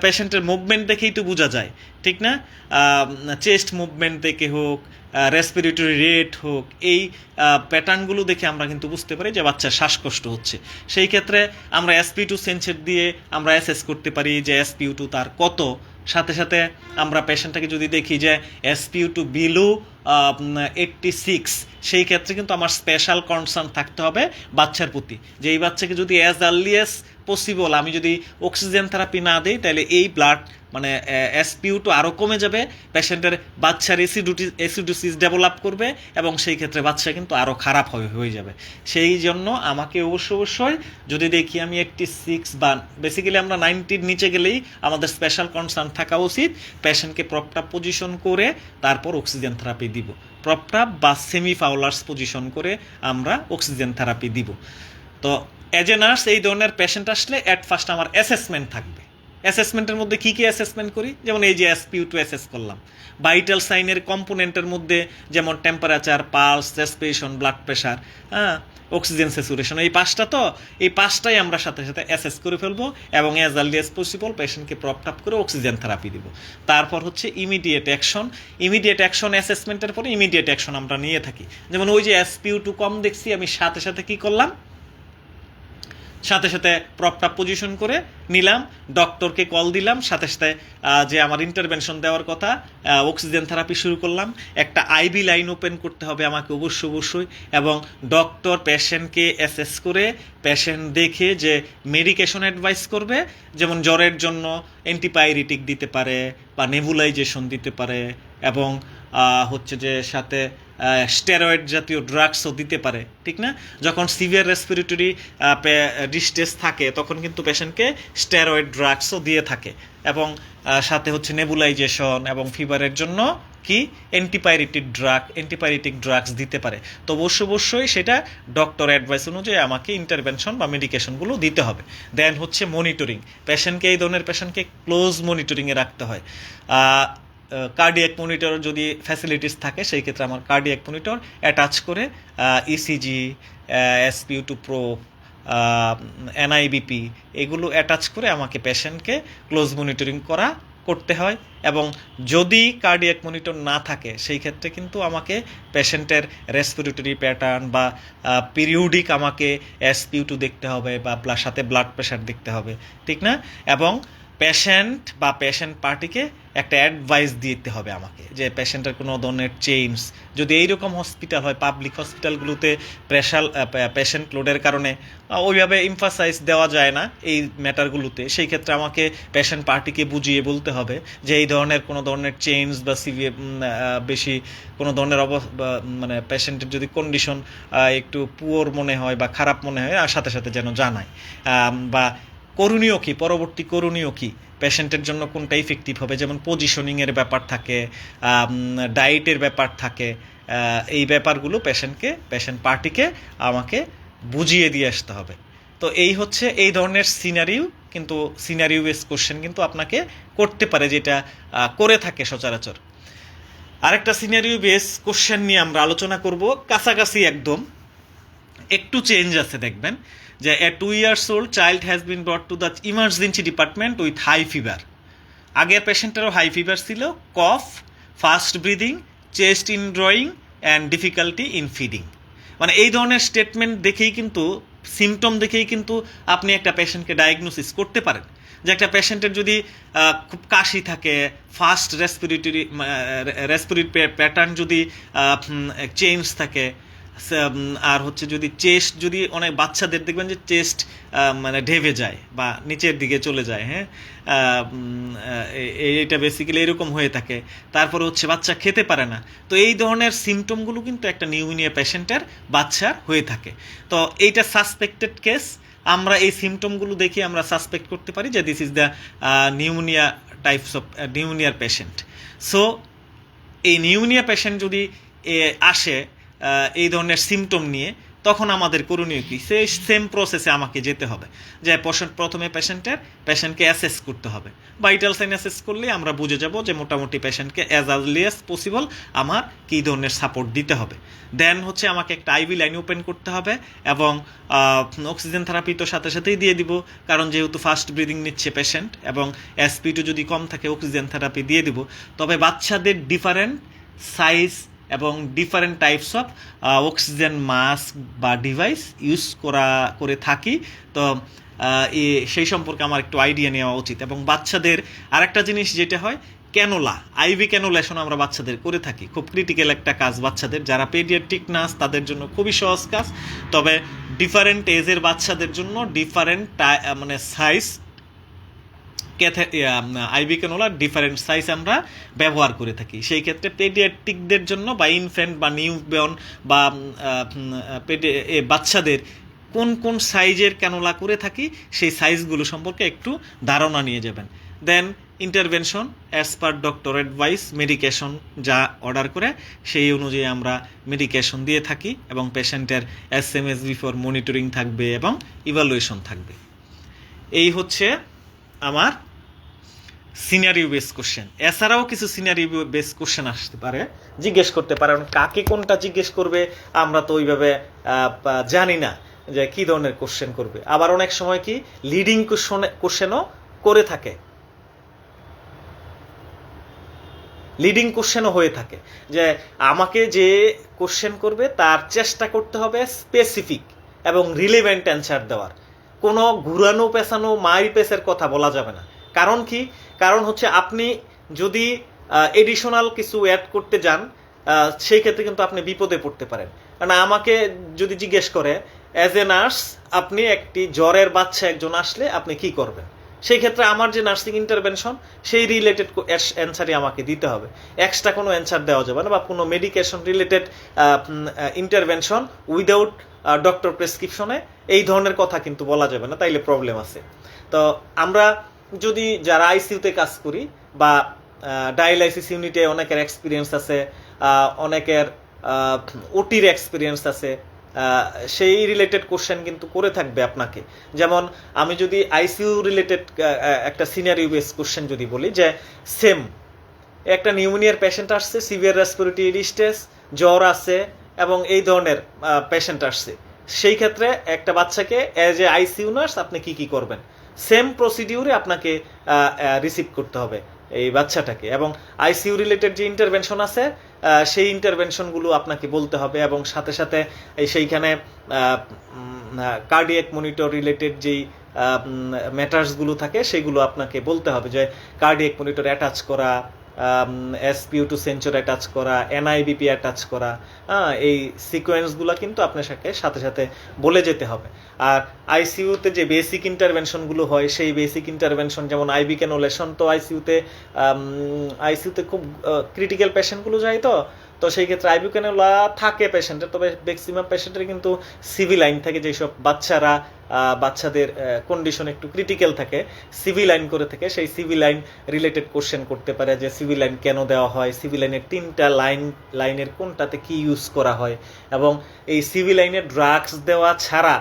পেশেন্টের মুভমেন্ট দেখেই তো বোঝা যায়, ঠিক না? চেস্ট মুভমেন্ট দেখে হোক, রেসপিরেটরি রেট হোক, এই প্যাটার্নগুলো দেখে আমরা কিন্তু বুঝতে পারি যে বাচ্চার শ্বাসকষ্ট হচ্ছে। সেই ক্ষেত্রে আমরা SpO2 সেন্সর দিয়ে আমরা অ্যাসেস করতে পারি যে SpO2 তার কত। সাথে সাথে আমরা পেশেন্টটাকে যদি দেখি যে SpO2 বিলো 86, সেই ক্ষেত্রে কিন্তু আমার স্পেশাল কনসার্ন থাকতে হবে বাচ্চার প্রতি, যে এই বাচ্চাকে যদি অ্যাজ আর্লি অ্যাজ পসিবল আমি যদি অক্সিজেন থেরাপি না দিই, তাহলে এই ব্লাড মানে SpO2 আরও কমে যাবে, পেশেন্টের বাচ্চার অ্যাসিডোসিস ডেভেলপ করবে, এবং সেই ক্ষেত্রে বাচ্চা কিন্তু আরও খারাপ হয়ে যাবে। সেই জন্য আমাকে অবশ্যই যদি দেখি আমি 86 বা বেসিক্যালি আমরা 90-র নিচে গেলেই আমাদের স্পেশাল কনসার্ন থাকা উচিত। পেশেন্টকে প্রপটাপ পজিশন করে তারপর অক্সিজেন থেরাপি দিব, প্রপটাপ বা সেমি ফাউলার্স পজিশন করে আমরা অক্সিজেন থেরাপি দিব। তো অ্যাজ এ নার্স এই ধরনের পেশেন্ট আসলে অ্যাট ফার্স্ট আমার অ্যাসেসমেন্ট থাকবে। অ্যাসেসমেন্টের মধ্যে কী কী অ্যাসেসমেন্ট করি? যেমন এই যে SpO2 অ্যাসেস করলাম, ভাইটাল সাইনের কম্পোনেন্টের মধ্যে যেমন temperature, pulse, respiration, blood pressure, oxygen saturation, এই 5টা, তো এই 5টাই আমরা সাথে সাথে অ্যাসেস করে ফেলবো, এবং অ্যাজ আর্লি অ্যাজ পসিবল পেশেন্টকে প্রপটাপ করে অক্সিজেন থেরাপি দিব। তারপর হচ্ছে ইমিডিয়েট অ্যাকশন। ইমিডিয়েট অ্যাকশন অ্যাসেসমেন্টের পরে ইমিডিয়েট অ্যাকশন আমরা নিয়ে থাকি। যেমন ওই যে SpO2 কম দেখছি, আমি সাথে সাথে কী করলাম, সাথে সাথে প্রপটাপ পজিশন করে নিলাম, ডক্টরকে কল দিলাম, সাথে সাথে যে আমার ইন্টারভেনশন দেওয়ার কথা, অক্সিজেন থেরাপি শুরু করলাম। একটা IV লাইন ওপেন করতে হবে আমাকে অবশ্যই, এবং ডক্টর পেশেন্টকে অ্যাসেস করে পেশেন্ট দেখে যে মেডিকেশন অ্যাডভাইস করবে, যেমন জ্বরের জন্য অ্যান্টিপাইরেটিক দিতে পারে বা নেবুলাইজেশন দিতে পারে, এবং হচ্ছে যে সাথে স্টেরয়েড জাতীয় ড্রাগসও দিতে পারে, ঠিক না? যখন সিভিয়ার রেসপিরেটরি ডিস্ট্রেস থাকে তখন কিন্তু পেশেন্টকে স্টেরয়েড ড্রাগসও দিয়ে থাকে, এবং সাথে হচ্ছে নেবুলাইজেশন, এবং ফিভারের জন্য কি অ্যান্টিপাইরেটিক ড্রাগস দিতে পারে। তো অবশ্যই সেটা ডক্টর অ্যাডভাইস অনুযায়ী আমাকে ইন্টারভেনশন বা মেডিকেশনগুলো দিতে হবে। দেন হচ্ছে মনিটরিং, পেশেন্টকে এই ধরনের পেশেন্টকে ক্লোজ মনিটরিংয়ে রাখতে হয়। কার্ডিয়াক মনিটর যদি ফ্যাসিলিটিস থাকে, সেই ক্ষেত্রে আমার কার্ডিয়াক মনিটর অ্যাটাচ করে ECG, SpO2 প্রোব, NIBP এগুলো অ্যাটাচ করে আমাকে পেশেন্টকে ক্লোজ মনিটরিং করতে হয়। এবং যদি কার্ডিয়াক মনিটর না থাকে, সেই ক্ষেত্রে কিন্তু আমাকে পেশেন্টের রেসপিরেটরি প্যাটার্ন বা পিরিয়ডিক আমাকে SpO2 দেখতে হবে, বা সাথে ব্লাড প্রেশার দেখতে হবে, ঠিক না? এবং পেশেন্ট বা পেশেন্ট পার্টিকে একটা অ্যাডভাইস দিতে হবে আমাকে, যে পেশেন্টের কোনো ধরনের চেঞ্জ, যদি এইরকম হসপিটাল হয়, পাবলিক হসপিটালগুলোতে পেশেন্ট লোডের কারণে ওইভাবে এমফাসাইজ দেওয়া যায় না এই ম্যাটারগুলোতে, সেই ক্ষেত্রে আমাকে পেশেন্ট পার্টিকে বুঝিয়ে বলতে হবে যে এই ধরনের কোনো ধরনের চেঞ্জ বা বেশি কোনো ধরনের মানে পেশেন্টের যদি কন্ডিশন একটু পুয়ার মনে হয় বা খারাপ মনে হয়, আর সাথে সাথে যেন জানায়, বা করণীয় কী, পরবর্তী করণীয় কী, পেশেন্টের জন্য কোনটা ইফেক্টিভ হবে, যেমন পজিশনিংয়ের ব্যাপার থাকে, ডায়েটের ব্যাপার থাকে, এই ব্যাপারগুলো পেশেন্ট পার্টিকে আমাকে বুঝিয়ে দিয়ে আসতে হবে। তো এই হচ্ছে এই ধরনের সিনারিও কিন্তু সিনারিও বেস কোশ্চেন কিন্তু আপনাকে করতে পারে, যেটা করে থাকে সচরাচর। আরেকটা সিনারিও বেস কোশ্চেন নিয়ে আমরা আলোচনা করব, কাছাকাছি একদম, একটু চেঞ্জ আছে দেখবেন, যে এ 2 years old child has been brought to the emergency department with high fever। আগের পেশেন্টেরও হাই ফিভার ছিল, cough, fast breathing, chest in drawing and difficulty in feeding. মানে এই ধরনের স্টেটমেন্ট দেখেই কিন্তু, সিমটম দেখেই কিন্তু আপনি একটা পেশেন্টকে ডায়াগনোসিস করতে পারেন যে একটা পেশেন্টের যদি খুব কাশি থাকে, ফাস্ট রেসপিরেটরি প্যাটার্ন যদি চেঞ্জ থাকে, আর হচ্ছে যদি চেস্ট, যদি অনেক বাচ্চাদের দেখবেন যে চেস্ট মানে ঢেবে যায় বা নিচের দিকে চলে যায়, হ্যাঁ, এটা বেসিক্যালি এরকম হয়ে থাকে। তারপর হচ্ছে বাচ্চা খেতে পারে না। তো এই ধরনের সিমটমগুলো কিন্তু একটা নিউমোনিয়া পেশেন্টের বাচ্চার হয়ে থাকে। তো এইটা সাসপেক্টেড কেস, আমরা এই সিমটমগুলো দেখে আমরা সাসপেক্ট করতে পারি যে this is the pneumonia types of নিউমোনিয়ার পেশেন্ট। সো এই নিউমোনিয়া পেশেন্ট যদি আসে এই ধরনের সিমটম নিয়ে, তখন আমাদের করণীয় কি? সেই সেম প্রসেসে আমাকে যেতে হবে, যে প্রথমে পেশেন্টকে অ্যাসেস করতে হবে। ভাইটাল সাইন অ্যাসেস করলে আমরা বুঝে যাব যে মোটামুটি পেশেন্টকে অ্যাজ আর্লি অ্যাজ পসিবল আমার কী ধরনের সাপোর্ট দিতে হবে। দেন হচ্ছে আমাকে একটা আইভি লাইন ওপেন করতে হবে, এবং অক্সিজেন থেরাপি তো সাথে সাথেই দিয়ে দিব, কারণ যেহেতু ফাস্ট ব্রিদিং নিচ্ছে পেশেন্ট, এবং SP2 যদি কম থাকে অক্সিজেন থেরাপি দিয়ে দিব। তবে বাচ্চাদের ডিফারেন্ট সাইজ এবং different types of oxygen mask বা ডিভাইস ইউজ করে থাকি। তো সেই সম্পর্কে আমার একটু আইডিয়া নেওয়া উচিত। এবং বাচ্চাদের আরেকটা জিনিস যেটা হয়, ক্যানোলা, আইভি ক্যানোলেশন আমরা বাচ্চাদের করে থাকি। খুব ক্রিটিক্যাল একটা কাজ বাচ্চাদের, যারা পেডিয়াট্রিক নার্স তাদের জন্য খুবই সহজ কাজ। তবে ডিফারেন্ট এজের বাচ্চাদের জন্য ডিফারেন্ট মানে সাইজ আইভি ক্যানোলার ডিফারেন্ট সাইজ আমরা ব্যবহার করে থাকি। সেই ক্ষেত্রে পেডিয়াট্রিকদের জন্য বা ইনফ্যান্ট বা নিউবর্ন বা বাচ্চাদের কোন কোন সাইজের ক্যানোলা করে থাকি, সেই সাইজগুলো সম্পর্কে একটু ধারণা নিয়ে যাবেন। Then intervention as per doctor advice, medication যা অর্ডার করে সেই অনুযায়ী আমরা মেডিকেশন দিয়ে থাকি, এবং পেশেন্টের SMS বিফোর মনিটরিং থাকবে এবং ইভালুয়েশন থাকবে। এই হচ্ছে আমার সিনারিও বেস কোশ্চেন। এছাড়াও কিছু সিনারিও বেস কোশ্চেন আসতে পারে, জিজ্ঞেস করতে পারেন। কাকে কোনটা জিজ্ঞেস করবে আমরা তো ওইভাবে জানি না যে কী ধরনের কোশ্চেন করবে। আবার অনেক সময় কি লিডিং কোশ্চেনও করে থাকে, লিডিং কোশ্চেনও হয়ে থাকে, যে আমাকে যে কোশ্চেন করবে তার চেষ্টা করতে হবে স্পেসিফিক এবং রিলেভেন্ট অ্যান্সার দেওয়ার। কোনো ঘুরানো পেছানো মাই পেসের কথা বলা যাবে না। কারণ কি? কারণ হচ্ছে আপনি যদি এডিশনাল কিছু অ্যাড করতে যান, সেই ক্ষেত্রে কিন্তু আপনি বিপদে পড়তে পারেন। কারণ আমাকে যদি জিজ্ঞেস করে অ্যাজ এ নার্স, আপনি একটি জ্বরের বাচ্চা একজন আসলে আপনি কি করবেন, সেই ক্ষেত্রে আমার যে নার্সিং ইন্টারভেনশন সেই রিলেটেড অ্যান্সারই আমাকে দিতে হবে। এক্সট্রা কোনো অ্যান্সার দেওয়া যাবে না, বা কোনো medication related intervention without doctor প্রেসক্রিপশনে এই ধরনের কথা কিন্তু বলা যাবে না, তাইলে প্রবলেম আছে। তো আমরা যদি যারা আইসিইউতে কাজ করি বা ডায়ালাইসিস ইউনিটে অনেকের এক্সপিরিয়েন্স আছে, অনেকের ওটির এক্সপিরিয়েন্স আছে, সেই রিলেটেড কোশ্চেন কিন্তু করে থাকবে আপনাকে। যেমন আমি যদি আইসিইউ রিলেটেড একটা সিনারিও বেস কোশ্চেন যদি বলি, যে সেম একটা নিউমোনিয়ার পেশেন্ট আসছে, সিভিয়ার রেসপিরেটরি ডিস্ট্রেস, জ্বর আছে এবং এই ধরনের পেশেন্ট আসছে, সেই ক্ষেত্রে একটা বাচ্চাকে অ্যাজ এ আইসিইউ নার্স আপনি কি করবেন? সেম প্রসিডিউরে আপনাকে রিসিভ করতে হবে এই বাচ্চাটাকে, এবং আইসিইউ রিলেটেড যে ইন্টারভেনশন আছে সেই ইন্টারভেনশনগুলো আপনাকে বলতে হবে, এবং সাথে সাথে সেইখানে কার্ডিয়াক মনিটর রিলেটেড যেই ম্যাটার্সগুলো থাকে সেগুলো আপনাকে বলতে হবে, যে কার্ডিয়াক মনিটর অ্যাটাচ করা, SP2 সেন্সর অ্যাটাচ করা, NIBP অ্যাটাচ করা, এই সিকোয়েন্সগুলো কিন্তু আপনার সাথে সাথে বলে যেতে হবে। আর আইসিইউতে যে বেসিক ইন্টারভেনশনগুলো হয়, সেই বেসিক ইন্টারভেনশন যেমন আইভি ক্যানোলেশন, তো আইসিইউতে খুব ক্রিটিক্যাল পেশেন্টগুলো যায়, তো সেই ক্ষেত্রে আইভি ক্যানোলা থাকে পেশেন্টের, তবে ম্যাক্সিমাম পেশেন্টের কিন্তু সিভি লাইন থাকে, যেসব বাচ্চাদের কন্ডিশন একটু ক্রিটিক্যাল থাকে, সিভি লাইন করে থাকে, সেই সিভি লাইন রিলেটেড কোশ্চেন করতে পারে, যে সিভি লাইন কেন দেওয়া হয়, সিভি লাইনের 3টা লাইনের কোনটাতে কি ইউজ করা হয়, এবং এই সিভি লাইনের ড্রাগস দেওয়া ছাড়া,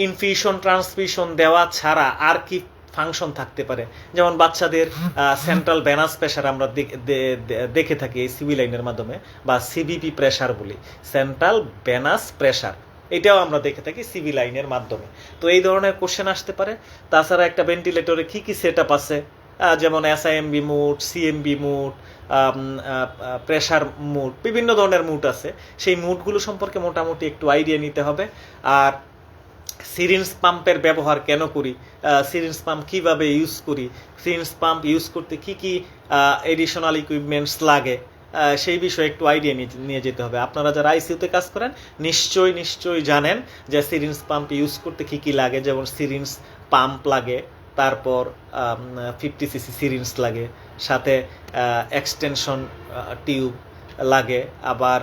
ইনফিউশন ট্রান্সফিউশন দেওয়া ছাড়া আর কি ফাংশন থাকতে পারে। যেমন বাচ্চাদের সেন্ট্রাল ভেনাস প্রেশার আমরা দেখে থাকি এই সিভি লাইনের মাধ্যমে, বা সিবিপি প্রেশার বলি, সেন্ট্রাল ভেনাস প্রেশার, এটাও আমরা দেখে থাকি সিভি লাইনের মাধ্যমে। তো এই ধরনের কোশ্চেন আসতে পারে। তাছাড়া একটা ভেন্টিলেটরে কি কি সেট আপ আছে, যেমন SIMV mode, CMV mode, pressure mode, বিভিন্ন ধরনের মুড আছে। সেই মুডগুলো সম্পর্কে মোটামুটি একটু আইডিয়া নিতে হবে। আর সিরিঞ্জ পাম্পের ব্যবহার কেন করি, সিরিঞ্জ পাম্প কিভাবে ইউজ করি, সিরিঞ্জ পাম্প ইউজ করতে কি কি এডিশনাল ইকুইপমেন্টস লাগে, সেই বিষয়ে একটু আইডিয়া নিয়ে যেতে হবে। আপনারা যারা আইসিইউতে কাজ করেন নিশ্চয়ই জানেন যে সিরিঞ্জ পাম্প ইউজ করতে কি কি লাগে। যেমন সিরিঞ্জ পাম্প লাগে, তারপর 50 সিসি সিরিঞ্জ লাগে, সাথে এক্সটেনশন টিউব লাগে, আবার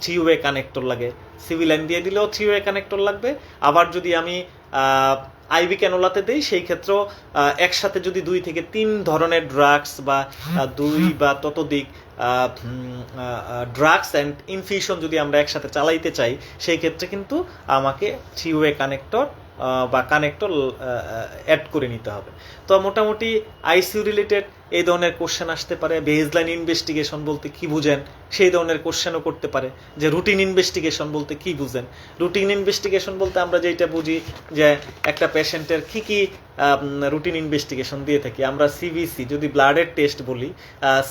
3 ওয়ে কানেক্টর লাগে। সিভি লাইন দিয়ে দিলেও 3 ওয়ে কানেক্টর লাগবে। আবার যদি আমি আইভি ক্যানোলাতে দেই, সেই ক্ষেত্রেও একসাথে যদি 2 থেকে 3 ধরনের ড্রাগস বা 2 বা ততোধিক ড্রাগস অ্যান্ড ইনফিউশন যদি আমরা একসাথে চালাইতে চাই, সেই ক্ষেত্রে কিন্তু আমাকে 3 ওয়ে কানেক্টর বা কানেক্টর অ্যাড করে নিতে হবে। তো মোটামুটি আইসিইউ রিলেটেড এই ধরনের কোশ্চেন আসতে পারে। বেসলাইন ইনভেস্টিগেশন বলতে কি বুঝেন, সেই ধরনের কোশ্চেনও করতে পারে। যে রুটিন ইনভেস্টিগেশন বলতে কি বুঝেন, রুটিন ইনভেস্টিগেশন বলতে আমরা যেটা বুঝি যে একটা পেশেন্টের কি কি রুটিন ইনভেস্টিগেশন দিয়ে থাকি আমরা। সিভিসি যদি ব্লাডের টেস্ট বলি,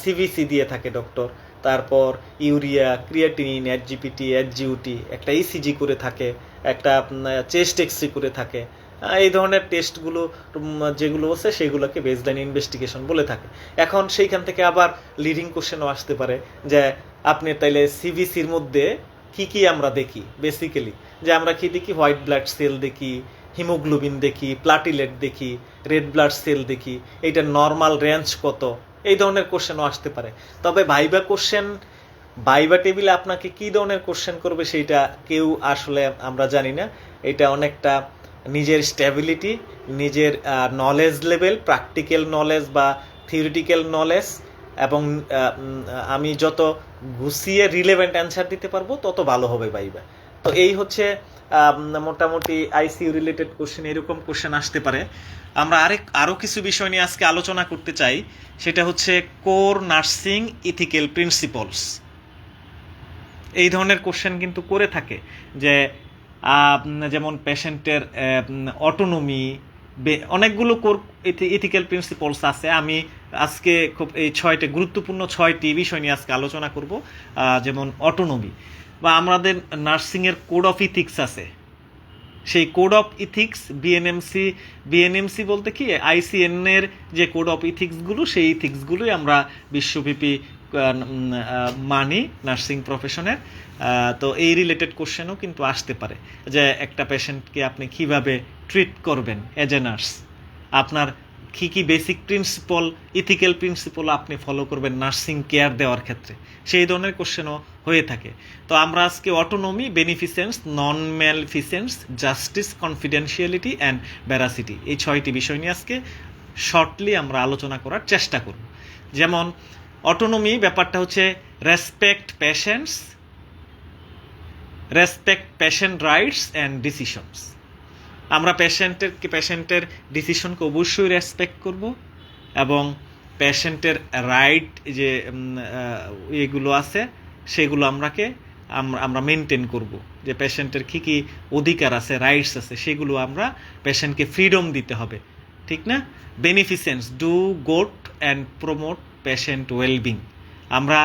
সিভিসি দিয়ে থাকে ডক্টর। তারপর ইউরিয়া, ক্রিয়াটিনিন, এইচজিপিটি, এইচজিউটি, একটা ইসিজি করে থাকে, একটা চেস্ট এক্সরে করে থাকে। এই ধরনের টেস্টগুলো যেগুলো আছে সেগুলোকে বেসলাইন ইনভেস্টিগেশন বলে থাকে। এখন সেইখান থেকে আবার লিডিং কোশ্চেনও আসতে পারে যে আপনি তাইলে সিভিসির মধ্যে কি কি আমরা দেখি। বেসিক্যালি যে আমরা কি দেখি, হোয়াইট ব্লাড সেল দেখি, হিমোগ্লোবিন দেখি, প্লাটিলেট দেখি, রেড ব্লাড সেল দেখি, এইটা নর্মাল রেঞ্জ কত, এই ধরনের কোশ্চেনও আসতে পারে। তবে ভাইবা টেবিলে আপনাকে কি ধরনের কোশ্চেন করবে সেইটা কেউ আসলে আমরা জানি না। এটা অনেকটা নিজের স্ট্যাবিলিটি, নিজের নলেজ লেভেল, প্র্যাকটিক্যাল নলেজ বা থিওরিটিক্যাল নলেজ, এবং আমি যত গুছিয়ে রিলেভেন্ট অ্যান্সার দিতে পারবো তত ভালো হবে ভাইবা। তো এই হচ্ছে মোটামুটি আইসিইউ রিলেটেড কোশ্চেন, এরকম কোশ্চেন আসতে পারে। আমরা আরও কিছু বিষয় নিয়ে আজকে আলোচনা করতে চাই। সেটা হচ্ছে কোর নার্সিং ইথিক্যাল প্রিন্সিপলস। এই ধরনের কোশ্চেন কিন্তু করে থাকে যে যেমন পেশেন্টের অটোনমি, অনেকগুলো কোর ইথিক্যাল প্রিন্সিপলস আছে। আমি আজকে খুব এই 6টি গুরুত্বপূর্ণ 6টি বিষয় নিয়ে আজকে আলোচনা করব। যেমন অটোনমি, বা আমাদের নার্সিংয়ের কোড অফ ইথিক্স আছে। সেই কোড অফ ইথিক্স বিএনএমসি বলতে কি, আইসিএন এর যে কোড অফ ইথিক্সগুলো, সেই ইথিক্সগুলোই আমরা বিশ্বব্যাপী মানি নার্সিং প্রফেশনের। তো এই রিলেটেড কোশ্চেনও কিন্তু আসতে পারে যে একটা পেশেন্টকে আপনি কিভাবে ট্রিট করবেন এজ এ নার্স, আপনার কী কী বেসিক প্রিন্সিপল, ইথিক্যাল প্রিন্সিপল আপনি ফলো করবেন নার্সিং কেয়ার দেওয়ার ক্ষেত্রে, সেই ধরনের কোশ্চেনও হয়ে থাকে। তো আমরা আজকে autonomy, beneficence, non maleficence, justice, confidentiality and veracity, এই 6টি বিষয় নিয়ে আজকে শর্টলি আমরা আলোচনা করার চেষ্টা করব। যেমন অটোনমি ব্যাপারটা হচ্ছে respect patient rights and decisions. আমরা পেশেন্টের ডিসিশনকে অবশ্যই রেসপেক্ট করব, এবং পেশেন্টের রাইট যে এগুলো আছে সেগুলো আমরা মেনটেন করব। যে পেশেন্টের কী কী অধিকার আছে, রাইটস আছে, সেগুলো আমরা পেশেন্টকে ফ্রিডম দিতে হবে, ঠিক না? Beneficence, do good and promote patient wellbeing. আমরা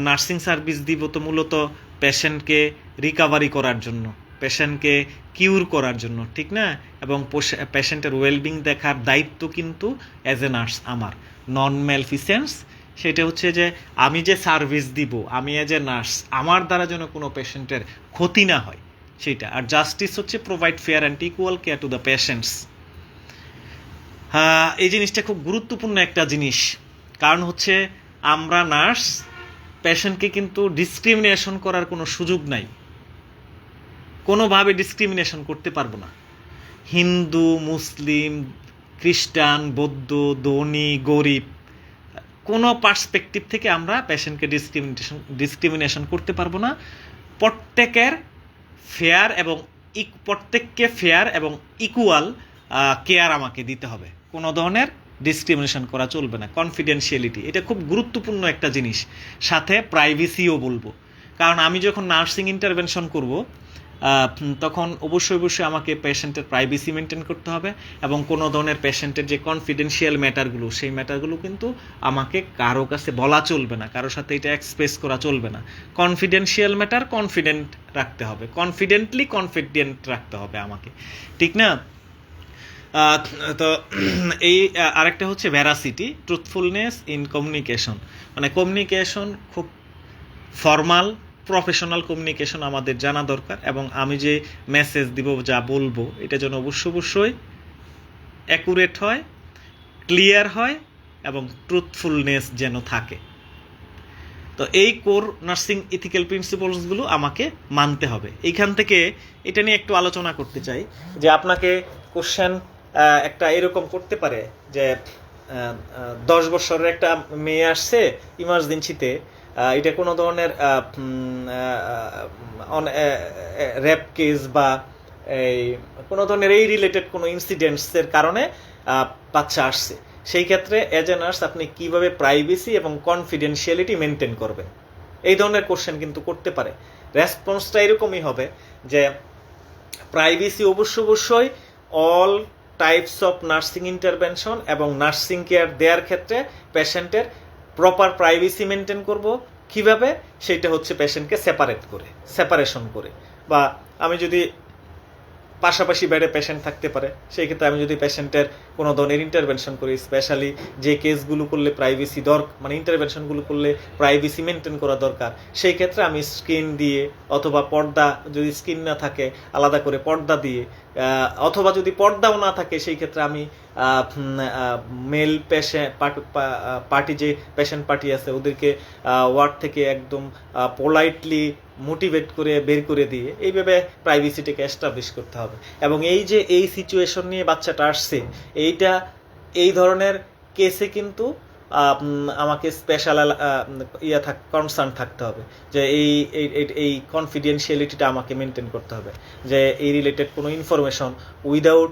নার্সিং সার্ভিস দিব তো মূলত পেশেন্টকে রিকাভারি করার জন্য, পেশেন্টকে কিউর করার জন্য, ঠিক না? এবং পেশেন্টের ওয়েলবিং দেখার দায়িত্ব কিন্তু অ্যাজ এ নার্স আমার। নন ম্যালফিসেন্স সেটা হচ্ছে যে আমি যে সার্ভিস দিব, আমি অ্যাজ এ নার্স, আমার দ্বারা যেন কোনো পেশেন্টের ক্ষতি না হয় সেটা। আর জাস্টিস হচ্ছে provide fair and equal care to the patients. এই জিনিসটা খুব গুরুত্বপূর্ণ একটা জিনিস, কারণ হচ্ছে আমরা নার্স, পেশেন্টকে কিন্তু ডিসক্রিমিনেশন করার কোনো সুযোগ নাই, কোনোভাবে ডিসক্রিমিনেশন করতে পারবো না। হিন্দু, মুসলিম, খ্রিস্টান, বৌদ্ধ, ধনী, গরিব, কোনো পার্সপেক্টিভ থেকে আমরা পেশেন্টকে ডিসক্রিমিনেশন করতে পারবো না। প্রত্যেককে ফেয়ার এবং ইকুয়াল কেয়ার আমাকে দিতে হবে। কোনো ধরনের ডিসক্রিমিনেশন করা চলবে না। কনফিডেন্সিয়ালিটি এটা খুব গুরুত্বপূর্ণ একটা জিনিস, সাথে প্রাইভেসিও বলবো। কারণ আমি যখন নার্সিং ইন্টারভেনশন করব তখন অবশ্যই আমাকে পেশেন্টের প্রাইভেসি মেনটেন করতে হবে, এবং কোনো ধরনের পেশেন্টের যে কনফিডেন্সিয়াল ম্যাটারগুলো সেই ম্যাটারগুলো কিন্তু আমাকে কারো কাছে বলা চলবে না, কারোর সাথে এটা এক্সপ্রেস করা চলবে না। কনফিডেন্সিয়াল ম্যাটার কনফিডেন্ট রাখতে হবে, কনফিডেন্টলি কনফিডেন্ট রাখতে হবে আমাকে, ঠিক না? তো এই আরেকটা হচ্ছে ভ্যারাসিটি, ট্রুথফুলনেস ইন কমিউনিকেশন। মানে কমিউনিকেশন খুব ফর্মাল প্রফেশনাল কমিউনিকেশন আমাদের জানা দরকার, এবং আমি যে মেসেজ দিব, যা বলবো, এটা যেন অবশ্যই অ্যাকুরেট হয়, ক্লিয়ার হয়, এবং ট্রুথফুলনেস যেন থাকে। তো এই কোর নার্সিং ইথিক্যাল প্রিন্সিপালসগুলো আমাকে মানতে হবে। এইখান থেকে এটা নিয়ে একটু আলোচনা করতে চাই যে আপনাকে কোশ্চেন একটা এরকম করতে পারে যে 10 বছরের একটা মেয়ে আসছে ইমার্জেন্সিতে, এটা কোনো ধরনের রেপ কেস বা এই কোনো ধরনের এই রিলেটেড কোনো ইনসিডেন্টসের কারণে বাচ্চা আসছে। সেই ক্ষেত্রে এজ এ নার্স আপনি কিভাবে প্রাইভেসি এবং কনফিডেন্সিয়ালিটি মেনটেন করবেন, এই ধরনের কোশ্চেন কিন্তু করতে পারে। রেসপন্সটা এরকমই হবে যে প্রাইভেসি অবশ্যই all types of nursing intervention এবং নার্সিং কেয়ার দেওয়ার ক্ষেত্রে পেশেন্টের প্রপার প্রাইভেসি মেনটেন করব। কিভাবে? সেটা হচ্ছে পেশেন্টকে সেপারেশন করে, বা আমি যদি পাশাপাশি বেডে পেশেন্ট থাকতে পারে, সেই ক্ষেত্রে আমি যদি পেশেন্টের কোনো ধরনের ইন্টারভেনশন করি, স্পেশালি যে কেসগুলো করলে প্রাইভেসি মানে ইন্টারভেনশনগুলো করলে প্রাইভেসি মেনটেন করা দরকার, সেই ক্ষেত্রে আমি স্ক্রিন দিয়ে অথবা পর্দা, যদি স্ক্রিন না থাকে আলাদা করে পর্দা দিয়ে, অথবা যদি পর্দাও না থাকে সেই ক্ষেত্রে আমি মেল পেশেন্ট পার্টি যে পেশেন্ট পার্টি আছে ওদেরকে ওয়ার্ড থেকে একদম পোলাইটলি মোটিভেট করে বের করে দিয়ে এইভাবে প্রাইভেসিটাকে এস্টাবলিশ করতে হবে। এবং এই যে এই সিচুয়েশন নিয়ে বাচ্চাটা আসছে, এই ধরনের কেসে কিন্তু আমাকে স্পেশাল কনসার্ন থাকতে হবে যে এই কনফিডেন্সিয়ালিটিটা আমাকে মেনটেন করতে হবে, যে এই রিলেটেড কোনো ইনফরমেশন উইদাউট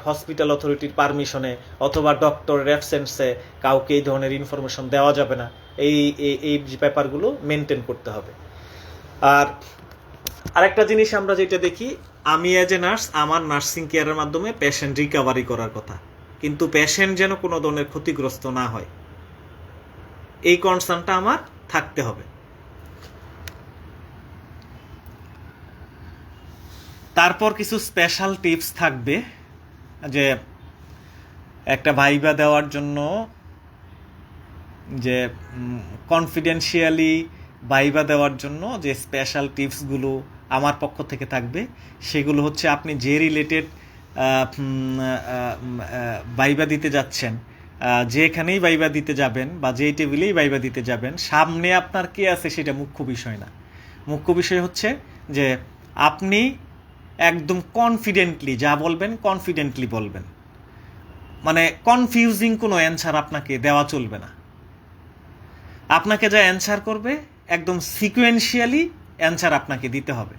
হসপিটাল অথরিটির পারমিশনে অথবা ডক্টরের অ্যাবসেন্সে কাউকে এই ধরনের ইনফরমেশন দেওয়া যাবে না। এই ব্যাপারগুলো মেনটেন করতে হবে। আর আরেকটা জিনিস আমরা যেটা দেখি, আমি এজ এ নার্স আমার নার্সিং কেয়ারের মাধ্যমে পেশেন্ট রিকভারি করার কথা, কিন্তু পেশেন্ট যেন কোনো ধরনের ক্ষতিগ্রস্ত না হয়, এই কনসার্নটা আমার থাকতে হবে। তারপর কিছু স্পেশাল টিপস থাকবে, যে একটা ভাইবা দেওয়ার জন্য যে কনফিডেন্সিয়ালি ভাইবা দেওয়ার জন্য যে স্পেশাল টিপসগুলো আমার পক্ষ থেকে থাকবে, সেগুলো হচ্ছে আপনি যে রিলেটেড ভাইবা দিতে যাচ্ছেন, যেখানেই ভাইবা দিতে যাবেন বা যেই টেবিলেই ভাইবা দিতে যাবেন, সামনে আপনার কে আছে সেটা মুখ্য বিষয় না। মুখ্য বিষয় হচ্ছে যে আপনি একদম কনফিডেন্টলি যা বলবেন কনফিডেন্টলি বলবেন, মানে কনফিউজিং কোনো অ্যান্সার আপনাকে দেওয়া চলবে না। আপনাকে যা অ্যান্সার করবে একদম সিকোয়েন্সিয়ালি অ্যান্সার আপনাকে দিতে হবে,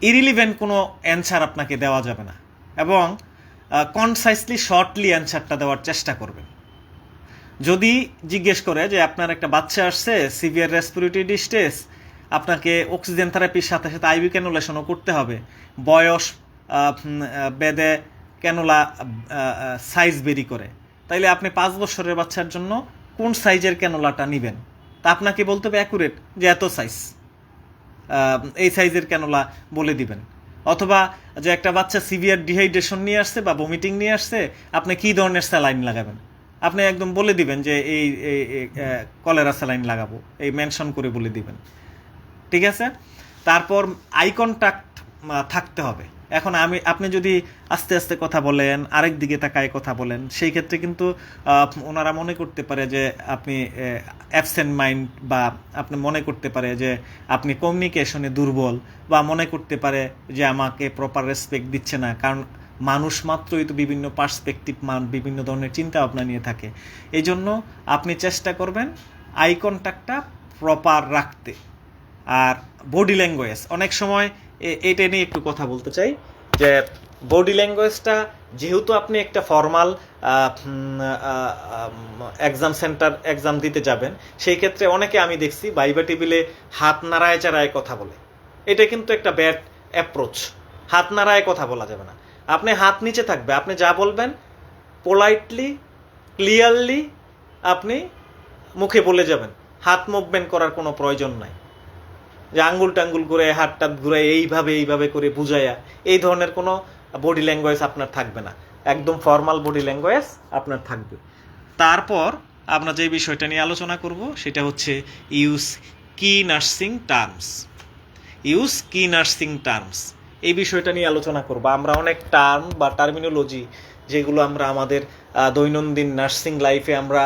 ইরিলিভেন্ট কোনো অ্যান্সার আপনাকে দেওয়া যাবে না, এবং কনসাইসলি শর্টলি অ্যান্সারটা দেওয়ার চেষ্টা করবেন। যদি জিজ্ঞেস করে যে আপনার একটা বাচ্চা আসছে সিভিয়ার রেসপিরেটরি ডিস্ট্রেস, আপনাকে অক্সিজেন থেরাপির সাথে সাথে আইভি ক্যানুলেশনও করতে হবে, বয়স বেদে ক্যানুলা সাইজ বেরি করে, তাইলে আপনি 5 বছরের বাচ্চার জন্য কোন সাইজের ক্যানুলাটা নেবেন, তা আপনাকে বলতে হবে অ্যাকুরেট যে এত সাইজ, এই সাইজের ক্যানুলা বলে দিবেন। অথবা যে একটা বাচ্চা সিভিয়ার ডিহাইড্রেশন নিয়ে আসছে বা ভমিটিং নিয়ে আসছে, আপনি কী ধরনের স্যালাইন লাগাবেন, আপনি একদম বলে দিবেন যে এই কলেরা স্যালাইন লাগাবো, এই মেনশন করে বলে দিবেন, ঠিক আছে? তারপর আই কন্ট্যাক্ট থাকতে হবে। এখন আপনি যদি আস্তে আস্তে কথা বলেন, আরেক দিকে তাকায় কথা বলেন, সেই ক্ষেত্রে কিন্তু ওনারা মনে করতে পারে যে আপনি অ্যাবসেন্ট মাইন্ড, বা আপনি মনে করতে পারে যে আপনি কমিউনিকেশনে দুর্বল, বা মনে করতে পারে যে আমাকে প্রপার রেসপেক্ট দিচ্ছে না। কারণ মানুষ মাত্রই তো বিভিন্ন পার্সপেক্টিভ, বিভিন্ন ধরনের চিন্তা ভাবনা নিয়ে থাকে। এই জন্য আপনি চেষ্টা করবেন আই কন্ট্যাক্টটা প্রপার রাখতে। আর বডি ল্যাঙ্গুয়েজ, অনেক সময় এটা নিয়ে একটু কথা বলতে চাই, যে বডি ল্যাঙ্গুয়েজটা যেহেতু আপনি একটা ফর্মাল এক্সাম দিতে যাবেন, সেই ক্ষেত্রে অনেকে আমি দেখছি ভাইবা টেবিলে হাত নাড়ায় চাড়ায় কথা বলে। এটা কিন্তু একটা ব্যাড অ্যাপ্রোচ। হাত নাড়ায় কথা বলা যাবে না, আপনি হাত নিচে থাকবে, আপনি যা বলবেন পোলাইটলি ক্লিয়ারলি আপনি মুখে বলে যাবেন, হাত মুভমেন্ট করার কোনো প্রয়োজন নাই, যে আঙ্গুল টাঙ্গুল করে হাত টাত ঘুরে এইভাবে করে বুঝাইয়া, এই ধরনের কোনো বডি ল্যাঙ্গুয়েজ আপনার থাকবে না, একদম ফর্মাল বডি ল্যাঙ্গুয়েজ আপনার থাকবে। তারপর আমরা যে বিষয়টা নিয়ে আলোচনা করব সেটা হচ্ছে ইউজ কি নার্সিং টার্মস। ইউজ কি নার্সিং টার্মস, এই বিষয়টা নিয়ে আলোচনা করব। আমরা অনেক টার্ম বা টার্মিনোলজি যেগুলো আমরা আমাদের দৈনন্দিন নার্সিং লাইফে আমরা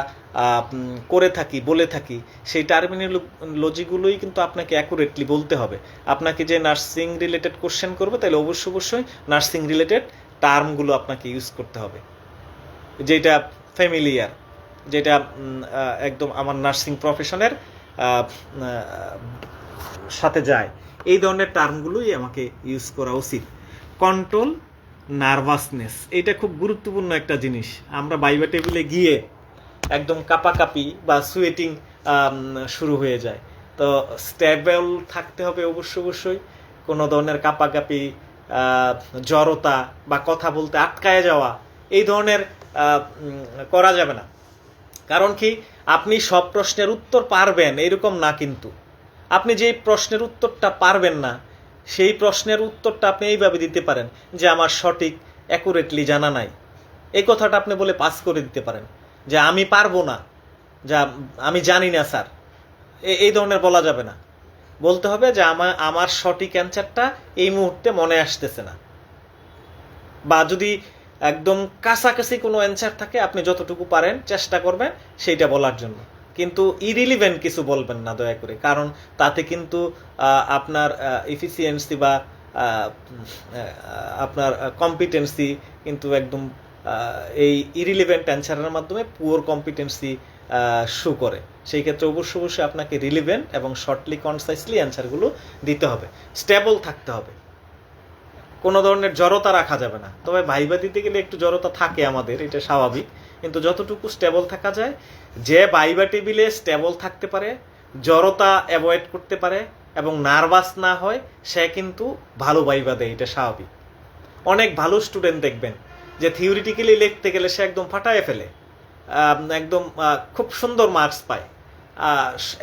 করে থাকি, বলে থাকি, সেই টার্মিনোলজিগুলোই কিন্তু আপনাকে অ্যাকুরেটলি বলতে হবে। আপনাকে যে নার্সিং রিলেটেড কোশ্চেন করবে তাহলে অবশ্যই নার্সিং রিলেটেড টার্মগুলো আপনাকে ইউজ করতে হবে, যেটা ফ্যামিলিয়ার, যেটা একদম আমার নার্সিং প্রফেশনের সাথে যায়, এই ধরনের টার্মগুলোই আমাকে ইউজ করা উচিত। কন্ট্রোল নার্ভাসনেস, এটা খুব গুরুত্বপূর্ণ একটা জিনিস। আমরা ভাইবা টেবিলে গিয়ে একদম কাঁপাকাঁপি বা সুয়েটিং শুরু হয়ে যায়, তো স্টেবল থাকতে হবে অবশ্যই। কোনো ধরনের কাঁপাকাঁপি, জড়তা বা কথা বলতে আটকায় যাওয়া, এই ধরনের করা যাবে না। কারণ কি, আপনি সব প্রশ্নের উত্তর পারবেন এরকম না, কিন্তু আপনি যে প্রশ্নের উত্তরটা পারবেন না সেই প্রশ্নের উত্তরটা আপনি এইভাবে দিতে পারেন যে আমার সঠিক অ্যাকুরেটলি জানা নাই, এই কথাটা আপনি বলে পাস করে দিতে পারেন, যে আমি পারবো না, যা আমি জানি না স্যার, এই ধরনের বলা যাবে না। বলতে হবে যে আমার সঠিক অ্যান্সারটা এই মুহূর্তে মনে আসতেছে না, বা যদি একদম কাছাকাছি কোনো অ্যান্সার থাকে আপনি যতটুকু পারেন চেষ্টা করবেন সেইটা বলার জন্য, কিন্তু ইরিলিভেন্ট কিছু বলবেন না দয়া করে, কারণ তাতে কিন্তু আপনার এফিসিয়েন্সি বা আপনার কম্পিটেন্সি কিন্তু একদম এই ইরিলিভেন্ট অ্যান্সারের মাধ্যমে পুওর কম্পিটেন্সি শো করে। সেই ক্ষেত্রে অবশ্যই আপনাকে রিলিভেন্ট এবং শর্টলি কনসাইসলি অ্যান্সারগুলো দিতে হবে, স্টেবল থাকতে হবে, কোনো ধরনের জড়তা রাখা যাবে না। তবে ভাইবা দিতে গেলে একটু জড়তা থাকে আমাদের, এটা স্বাভাবিক, কিন্তু যতটুকু স্টেবল থাকা যায়, যে ভাইবা টেবিলে স্টেবল থাকতে পারে, জড়তা অ্যাভয়েড করতে পারে এবং নার্ভাস না হয়, সে কিন্তু ভালো ভাইবা দেয়, এটা স্বাভাবিক। অনেক ভালো স্টুডেন্ট দেখবেন যে থিওরিটিক্যালি লিখতে গেলে সে একদম ফাটায় ফেলে, একদম খুব সুন্দর মার্কস পায়,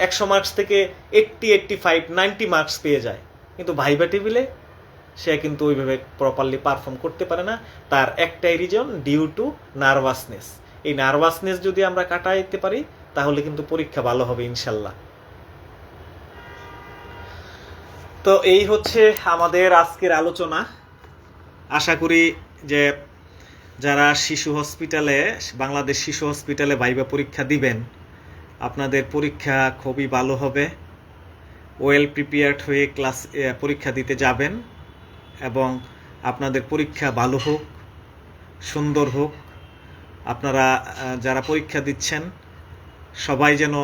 100 মার্কস থেকে 80, 85, 90 মার্কস পেয়ে যায়, কিন্তু ভাইবা টেবিলে সে কিন্তু ওইভাবে প্রপারলি পারফর্ম করতে পারে না। তার একটাই রিজন, ডিউ টু নার্ভাসনেস। এই নার্ভাসনেস যদি আমরা কাটাইতে পারি তাহলে কিন্তু পরীক্ষা ভালো হবে ইনশাল্লাহ। তো এই হচ্ছে আমাদের আজকের আলোচনা। আশা করি যে যারা শিশু হসপিটালে, বাংলাদেশ শিশু হসপিটালে ভাইবা পরীক্ষা দিবেন, আপনাদের পরীক্ষা খুবই ভালো হবে, ওয়েল প্রিপেয়ার্ড হয়ে পরীক্ষা দিতে যাবেন এবং আপনাদের পরীক্ষা ভালো হোক, সুন্দর হোক। আপনারা যারা পরীক্ষা দিচ্ছেন সবাই যেন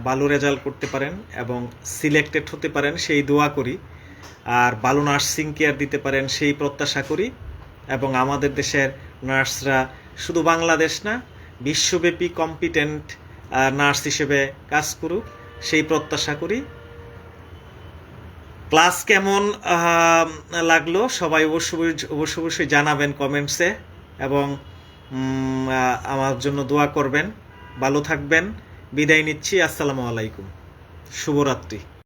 ভালো রেজাল্ট করতে পারেন এবং সিলেক্টেড হতে পারেন সেই দোয়া করি, আর ভালো নার্সিং কেয়ার দিতে পারেন সেই প্রত্যাশা করি, এবং আমাদের দেশের নার্সরা শুধু বাংলাদেশ না, বিশ্বব্যাপী কম্পিটেন্ট নার্স হিসেবে কাজ করুক সেই প্রত্যাশা করি। ক্লাস কেমন লাগলো সবাই অবশ্যই জানাবেন কমেন্টসে, এবং আমার জন্য দোয়া করবেন। ভালো থাকবেন, বিদায় নিচ্ছি। আসসালামু আলাইকুম, শুভরাত্রি।